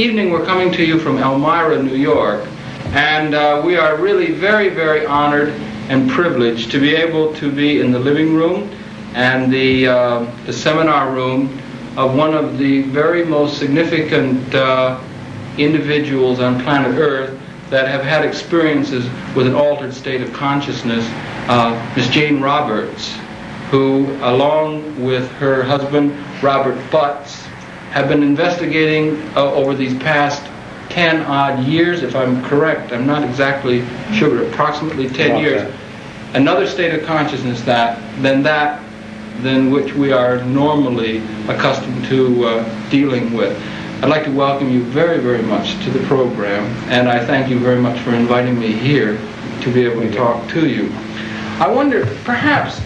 evening we're coming to you from Elmira, New York, and we are really very, very honored and privileged to be able to be in the living room and the seminar room of one of the very most significant individuals on planet Earth that have had experiences with an altered state of consciousness, Miss Jane Roberts, who, along with her husband, Robert Butts, have been investigating over these past 10-odd years, if I'm correct. I'm not exactly sure, but approximately 10 years. Another state of consciousness than which we are normally accustomed to dealing with. I'd like to welcome you very, very much to the program, and I thank you very much for inviting me here to be able to talk to you. I wonder, perhaps,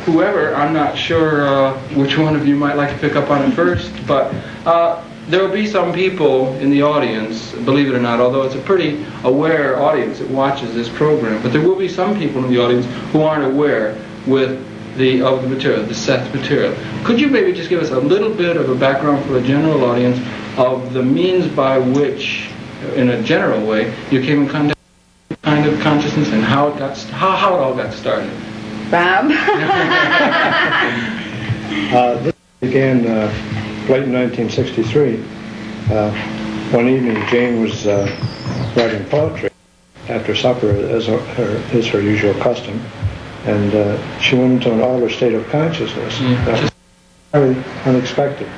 whoever, I'm not sure which one of you might like to pick up on it first, but there will be some people in the audience, believe it or not, although it's a pretty aware audience that watches this program, but there will be some people in the audience who aren't aware of the material, the Seth material. Could you maybe just give us a little bit of a background for the general audience of the means by which, in a general way, you came in contact with kind of consciousness and how it all got started? Bob? This began late in 1963. One evening, Jane was writing poetry after supper, as is her usual custom, and she went into an altered state of consciousness that was very unexpected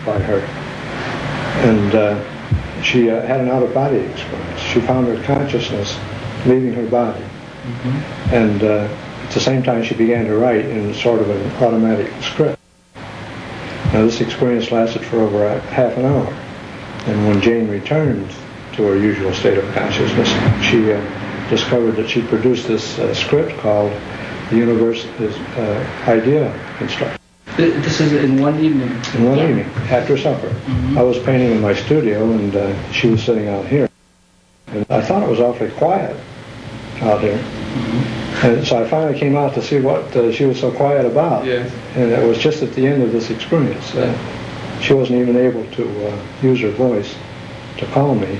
by her. And she had an out-of-body experience. She found her consciousness leaving her body. Mm-hmm. And at the same time, she began to write in sort of an automatic script. Now, this experience lasted for over half an hour. And when Jane returned to her usual state of consciousness, she discovered that she produced this script called The Universe is Idea Construction. This is in one evening? In one evening, after supper. Mm-hmm. I was painting in my studio, and she was sitting out here. And I thought it was awfully quiet out here. Mm-hmm. And so I finally came out to see what she was so quiet about. Yes. And it was just at the end of this experience. She wasn't even able to use her voice to call me,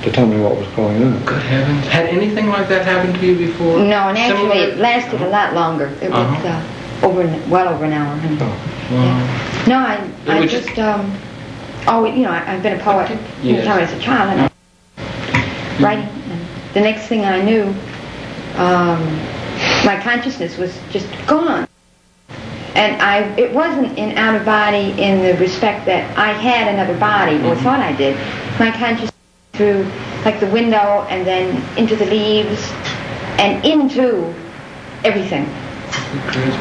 to tell me what was going on. Good heavens. Had anything like that happened to you before? No, and actually it lasted a lot longer. It was well over an hour. Oh. Wow. Yeah. No, I just, I've been a poet since I was a child, and writing. And the next thing I knew, my consciousness was just gone. And it wasn't in out of body in the respect that I had another body, or thought I did. My consciousness through like the window and then into the leaves and into everything.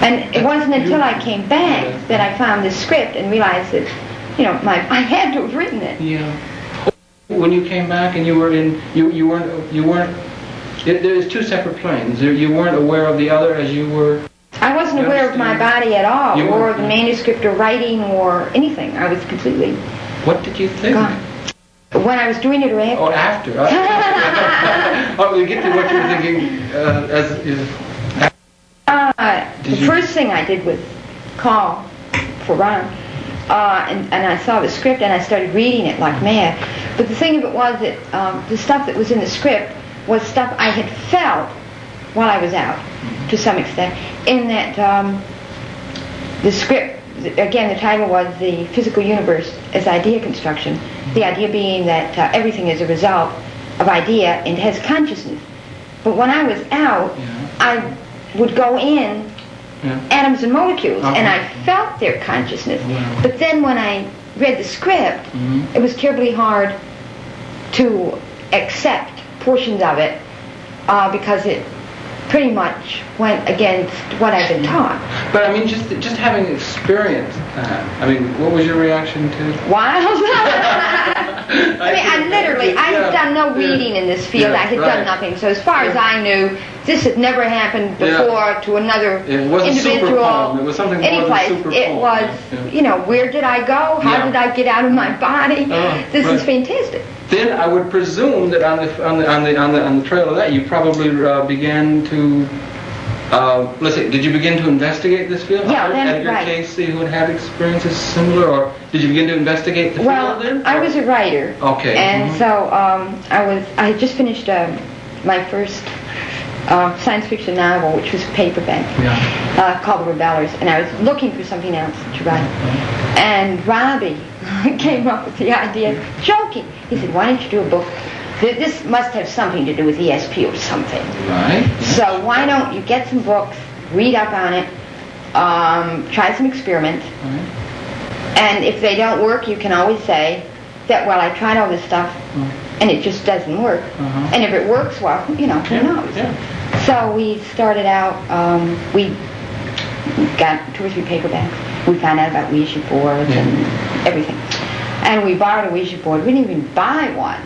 And it wasn't until I came back that I found this script and realized that, I had to have written it. Yeah. When you came back and you were in, you weren't. There's two separate planes. You weren't aware of the other as you were. I wasn't aware of my body at all, or the manuscript, or writing, or anything. I was completely. What did you think? Gone. When I was doing it, or after? Oh, after. You get to what you were thinking the first thing I did was call for Ron, and I saw the script and I started reading it like mad. But the thing of it was that the stuff that was in the script was stuff I had felt while I was out, to some extent, in that the script, again, the title was The Physical Universe as Idea Construction, the idea being that everything is a result of idea and has consciousness. But when I was out, I would go in atoms and molecules, and I felt their consciousness. Wow. But then when I read the script, it was terribly hard to accept portions of it because it pretty much went against what I've been taught. But I mean, just having experienced that, what was your reaction to it? Wild. I had done no reading in this field. I had done nothing. So as far as I knew, this had never happened before to another individual. It was something more any place. Than super it was, where did I go? How did I get out of my body? This is fantastic. Then I would presume that on the trail of that, you probably began to let's see, did you begin to investigate this field? Yeah, then, Edgar right. Casey, who had had experiences similar, or did you begin to investigate the Well, field then? I was a writer. Okay. And Mhm. so I had just finished my first science fiction novel, which was a paperback, called The Rebellers, and I was looking for something else to write. And Robbie came up with the idea, joking. He said, "Why don't you do a book? This must have something to do with ESP or something. Right. So why don't you get some books, read up on it, try some experiments, and if they don't work, you can always say that, well, I tried all this stuff, and it just doesn't work. And if it works, well, who knows?" Yeah. So we started out, we got 2 or 3 paperbacks. We found out about Ouija boards and everything. And we borrowed a Ouija board. We didn't even buy one.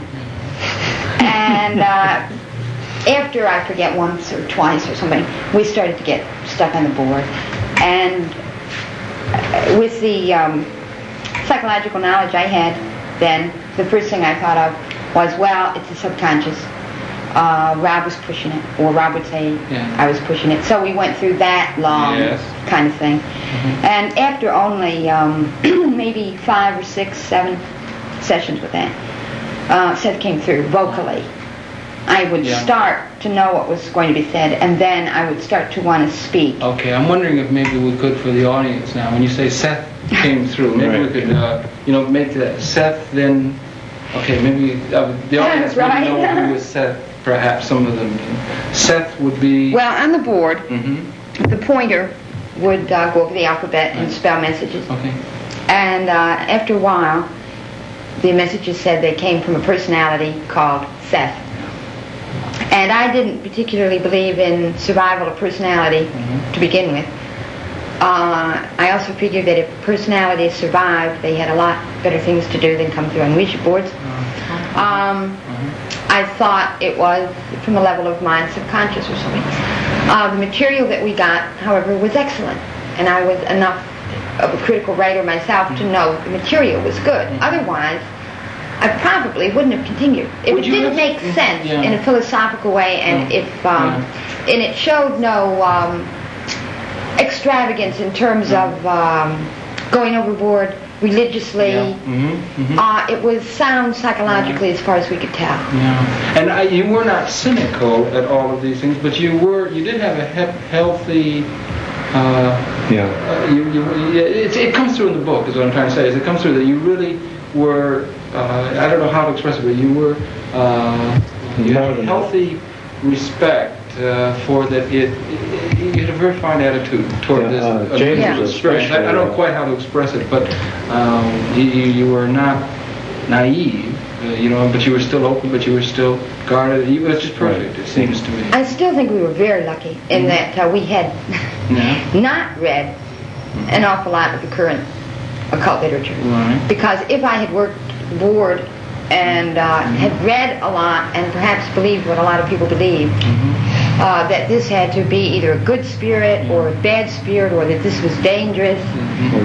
And after, I forget, once or twice or something, we started to get stuck on the board. And with the psychological knowledge I had then, the first thing I thought of was, well, it's the subconscious. Rob was pushing it, or Rob would say I was pushing it. So we went through that long kind of thing. And after only maybe 5 or 6, 7 sessions with that, Seth came through vocally. I would start to know what was going to be said, and then I would start to want to speak. Okay, I'm wondering if maybe we could, for the audience now, when you say Seth came through, maybe we could, make that Seth then. Okay, maybe the audience Right. would know who was Seth. Perhaps some of them. Seth would be. Well, on the board, the pointer would go over the alphabet and spell messages. Okay. And after a while, the messages said they came from a personality called Seth. And I didn't particularly believe in survival of personality to begin with. I also figured that if personality survived, they had a lot better things to do than come through on Ouija boards. I thought it was from a level of my subconscious or something. The material that we got, however, was excellent. And I was enough of a critical writer myself to know the material was good. Otherwise, I probably wouldn't have continued. If it didn't make sense in a philosophical way, and and it showed no extravagance in terms of going overboard religiously. It was sound psychologically as far as we could tell. And you were not cynical at all of these things, but you did have a healthy. It comes through in the book, is what I'm trying to say. Is it comes through that you really were. I don't know how to express it, but you were. You had a healthy respect for that. You had a very fine attitude toward this experience. I don't know quite how to express it, but you were not naive, but you were still open, but you were still guarded. It was just perfect, it seems to me. I still think we were very lucky in that we had not read an awful lot of the current occult literature. Because if I had worked board and had read a lot and perhaps believed what a lot of people believe, that this had to be either a good spirit or a bad spirit, or that this was dangerous,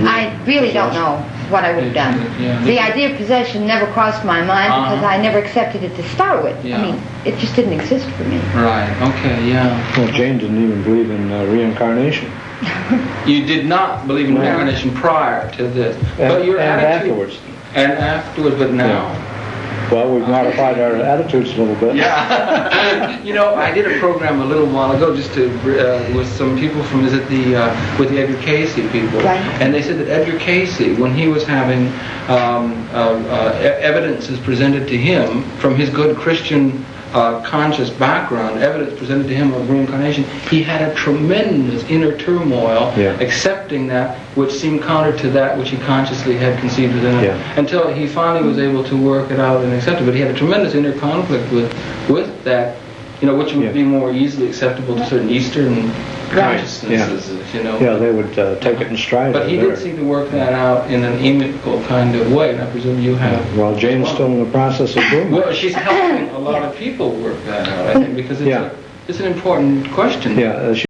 I really don't know what I would have done. The idea of possession never crossed my mind because I never accepted it to start with. I mean, it just didn't exist for me. Right, okay, Well, Jane didn't even believe in reincarnation. You did not believe in reincarnation prior to this. But your attitude, afterwards. And afterwards, but now. Well, we've modified our attitudes a little bit. I did a program a little while ago just to with some people from with the Edgar Casey people, and they said that Edgar Casey, when he was having evidences presented to him from his good Christian conscious background, evidence presented to him of reincarnation, he had a tremendous inner turmoil accepting that which seemed counter to that which he consciously had conceived within him, until he finally was able to work it out and accept it. But he had a tremendous inner conflict with that, which would be more easily acceptable to certain Eastern consciousnesses, they would take it in stride. But he did seem to work that out in an amicable kind of way, and I presume you have. Well, Jane's still in the process of doing it. Well, she's helping a lot of people work that out, I think, because it's an important question.